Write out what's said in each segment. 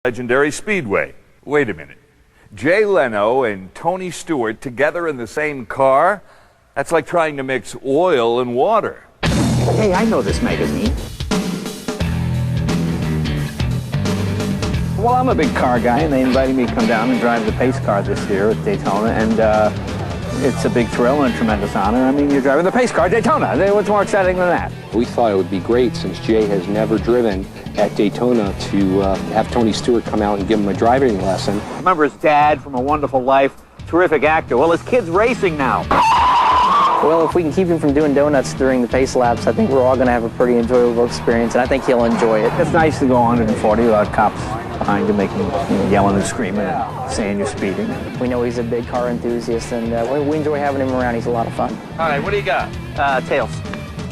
Legendary Speedway. Wait a minute. Jay Leno and Tony Stewart together in the same car? That's like trying to mix oil and water. Hey, I know this magazine. Well, I'm a big car guy, and they invited me to come down and drive the pace car this year at Daytona, and it's a big thrill and a tremendous honor. I mean, you're driving the pace car at Daytona. What's more exciting than that? We thought it would be great, since Jay has never driven at Daytona, to have Tony Stewart come out and give him a driving lesson. Remember his dad from A Wonderful Life, terrific actor. Well, his kid's racing now. Well, if we can keep him from doing donuts during the pace laps, I think we're all going to have a pretty enjoyable experience, and I think he'll enjoy it. It's nice to go 140 without cops behind you making yelling and screaming and saying you're speeding. We know he's a big car enthusiast, and we enjoy having him around. He's a lot of fun. All right, what do you got? Tails.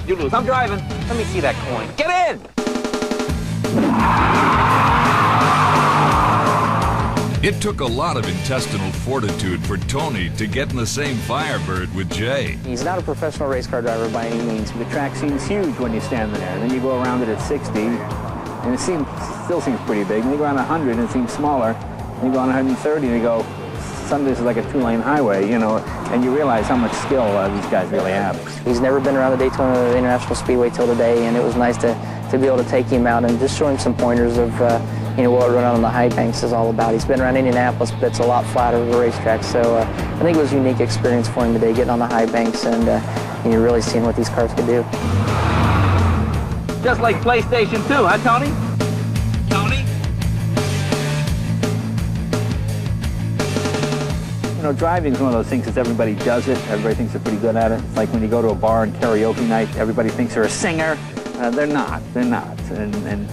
You lose. I'm driving. Let me see that coin. Get in! It took a lot of intestinal fortitude for Tony to get in the same Firebird with Jay. He's not a professional race car driver by any means. The track seems huge when you stand there. Then you go around it at 60, and it still seems pretty big. And you go on 100, and it seems smaller. And you go on 130, and you go, suddenly this is like a two-lane highway, you know, and you realize how much skill these guys really have. He's never been around the Daytona International Speedway till today, and it was nice to be able to take him out and just show him some pointers of what running on the high banks is all about. He's been around Indianapolis, but it's a lot flatter of a racetrack, so I think it was a unique experience for him today, getting on the high banks and really seeing what these cars could do. Just like PlayStation 2, huh, Tony? Tony? You know, driving is one of those things that everybody does it. Everybody thinks they're pretty good at it. It's like when you go to a bar and karaoke night, everybody thinks they're a singer. They're not. They're not. And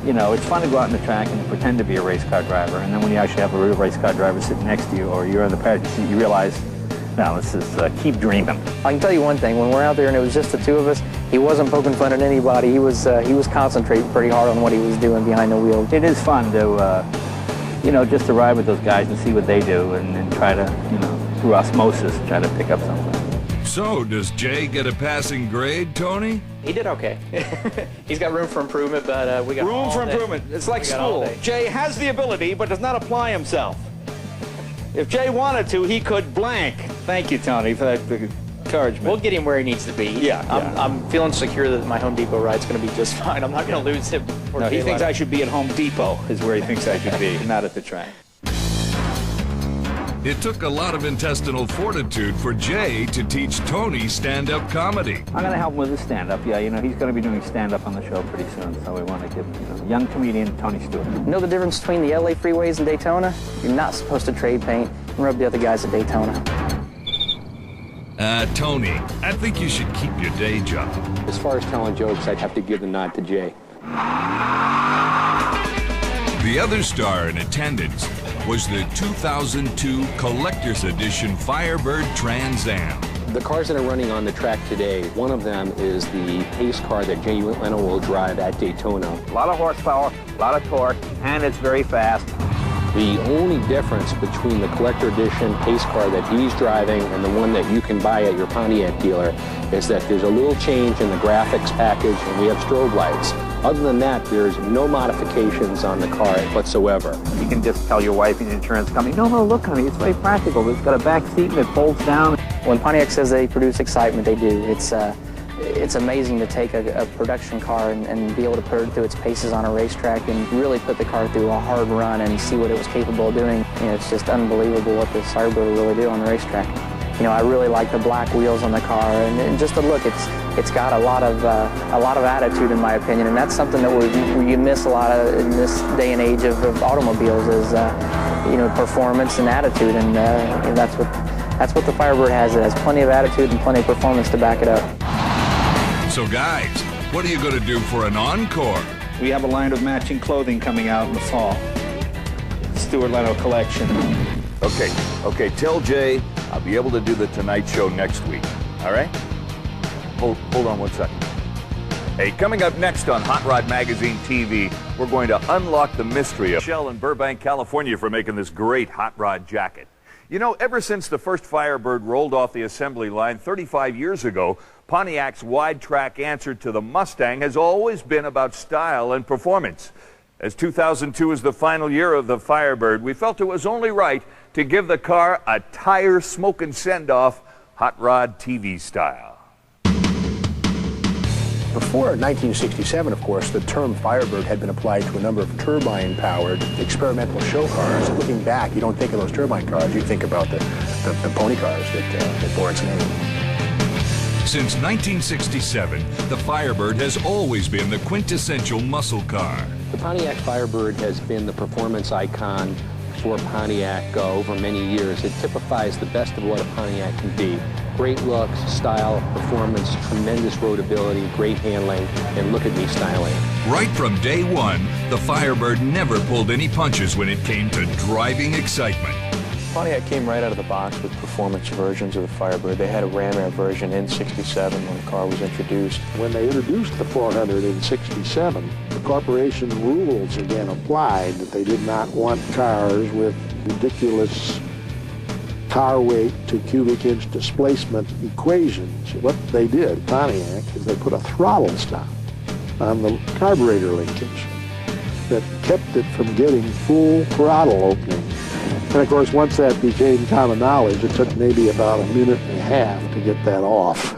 you know, it's fun to go out on the track and pretend to be a race car driver, and then when you actually have a real race car driver sitting next to you, or you're in the passenger seat, you realize, no, let's just keep dreaming. I can tell you one thing: when we're out there and it was just the two of us, he wasn't poking fun at anybody. He was concentrating pretty hard on what he was doing behind the wheel. It is fun to, just to ride with those guys and see what they do, and try to, through osmosis, try to pick up something. So, does Jay get a passing grade, Tony? He did okay. He's got room for improvement, but we got room for improvement. It's like school. Jay has the ability, but does not apply himself. If Jay wanted to, he could blank. Thank you, Tony, for that encouragement. We'll get him where he needs to be. Yeah. I'm feeling secure that my Home Depot ride's going to be just fine. I'm not going to lose him. No, he thinks I should be at Home Depot, is where he thinks I should be, not at the track. It took a lot of intestinal fortitude for Jay to teach Tony stand-up comedy. I'm going to help him with his stand-up. Yeah, he's going to be doing stand-up on the show pretty soon, so we want to give him, young comedian Tony Stewart. You know the difference between the LA freeways and Daytona? You're not supposed to trade paint and rub the other guys at Daytona. Tony, I think you should keep your day job. As far as telling jokes, I'd have to give the nod to Jay. The other star in attendance was the 2002 Collector's Edition Firebird Trans Am. The cars that are running on the track today, one of them is the pace car that Jay Leno will drive at Daytona. A lot of horsepower, a lot of torque, and it's very fast. The only difference between the Collector Edition pace car that he's driving and the one that you can buy at your Pontiac dealer is that there's a little change in the graphics package, and we have strobe lights. Other than that, there's no modifications on the car whatsoever. You can just tell your wife and the insurance company, no, look, honey, it's very practical. It's got a back seat and it folds down. When Pontiac says they produce excitement, they do. It's amazing to take a production car and be able to put it through its paces on a racetrack and really put the car through a hard run and see what it was capable of doing. It's just unbelievable what this Firebird will really do on the racetrack. I really like the black wheels on the car, and just the look. It's got a lot of attitude, in my opinion, and that's something that you miss a lot of in this day and age of automobiles is performance and attitude, and that's what the Firebird has. It has plenty of attitude and plenty of performance to back it up. So guys, what are you going to do for an encore? We have a line of matching clothing coming out in the fall. Stewart Leno collection. Okay, tell Jay I'll be able to do the Tonight Show next week, all right? Hold on 1 second. Hey, coming up next on Hot Rod Magazine TV, we're going to unlock the mystery of Shell in Burbank, California for making this great hot rod jacket. Ever since the first Firebird rolled off the assembly line 35 years ago, Pontiac's wide track answer to the Mustang has always been about style and performance. As 2002 is the final year of the Firebird, we felt it was only right to give the car a tire-smoking send-off, hot rod TV style. Before 1967, of course, the term Firebird had been applied to a number of turbine-powered experimental show cars. Looking back, you don't think of those turbine cars, you think about the pony cars that bore its name. Since 1967, the Firebird has always been the quintessential muscle car. The Pontiac Firebird has been the performance icon for Pontiac over many years. It typifies the best of what a Pontiac can be. Great looks, style, performance, tremendous roadability, great handling, and look at me styling. Right from day one, the Firebird never pulled any punches when it came to driving excitement. Pontiac came right out of the box with performance versions of the Firebird. They had a Ram Air version in '67 when the car was introduced. When they introduced the 400 in '67, the corporation rules again applied that they did not want cars with ridiculous car weight to cubic inch displacement equations. What they did, Pontiac, is they put a throttle stop on the carburetor linkage that kept it from getting full throttle opening. And of course, once that became common knowledge, it took maybe about a minute and a half to get that off.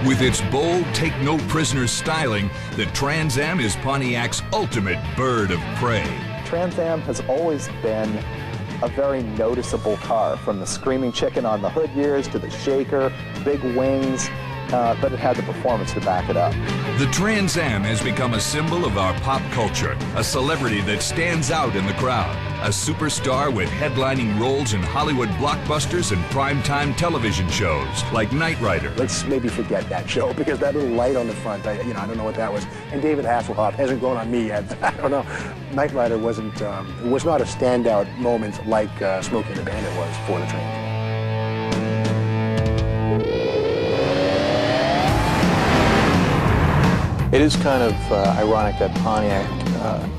With its bold, take-no-prisoners styling, the Trans Am is Pontiac's ultimate bird of prey. Trans Am has always been a very noticeable car, from the screaming chicken on the hood gears to the shaker, big wings, but it had the performance to back it up. The Trans Am has become a symbol of our pop culture, a celebrity that stands out in the crowd, a superstar with headlining roles in Hollywood blockbusters and primetime television shows like Knight Rider. Let's maybe forget that show, because that little light on the front, I don't know what that was. And David Hasselhoff hasn't grown on me yet. I don't know. Knight Rider was not a standout moment like Smokey and the Bandit was for the Trans Am. It is kind of ironic that Pontiac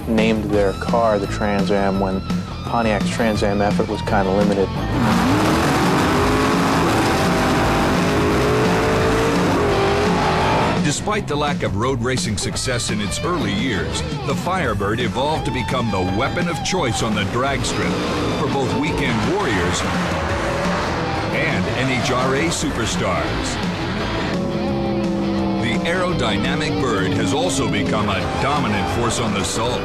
named their car the Trans Am when Pontiac's Trans Am effort was kind of limited. Despite the lack of road racing success in its early years, the Firebird evolved to become the weapon of choice on the drag strip for both weekend warriors and NHRA superstars. The aerodynamic bird has also become a dominant force on the Salt.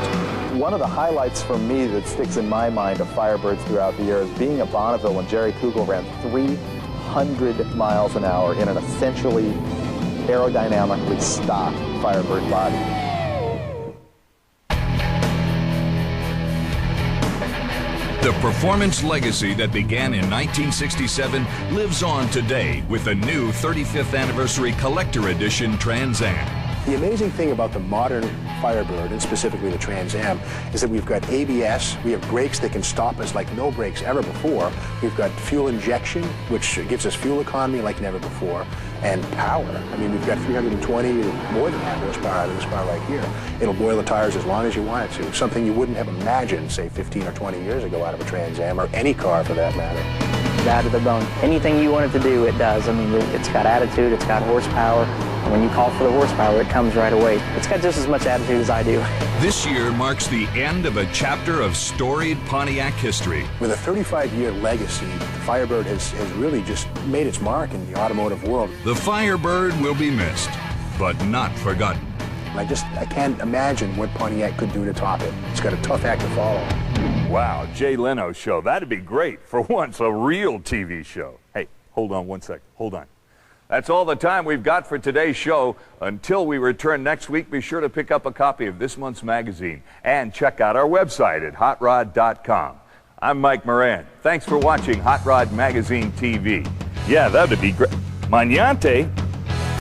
One of the highlights for me that sticks in my mind of Firebirds throughout the years being at Bonneville when Jerry Kugel ran 300 miles an hour in an essentially aerodynamically stock Firebird body. The performance legacy that began in 1967 lives on today with the new 35th anniversary collector edition Trans Am. The amazing thing about the modern Firebird, and specifically the Trans Am, is that we've got ABS, we have brakes that can stop us like no brakes ever before, we've got fuel injection, which gives us fuel economy like never before, and power. I mean, we've got 320 or more than that horsepower out of this car right here. It'll boil the tires as long as you want it to, something you wouldn't have imagined, say, 15 or 20 years ago out of a Trans Am, or any car for that matter. Down to the bone. Anything you want it to do, it does. I mean, it's got attitude, it's got horsepower, and when you call for the horsepower, it comes right away. It's got just as much attitude as I do. This year marks the end of a chapter of storied Pontiac history. With a 35-year legacy, the Firebird has really just made its mark in the automotive world. The Firebird will be missed, but not forgotten. I can't imagine what Pontiac could do to top it. It's got a tough act to follow. Wow, Jay Leno's show. That'd be great. For once, a real TV show. Hey, hold on one second. Hold on. That's all the time we've got for today's show. Until we return next week, be sure to pick up a copy of this month's magazine and check out our website at hotrod.com. I'm Mike Moran. Thanks for watching Hot Rod Magazine TV. Yeah, that'd be great. Mañante.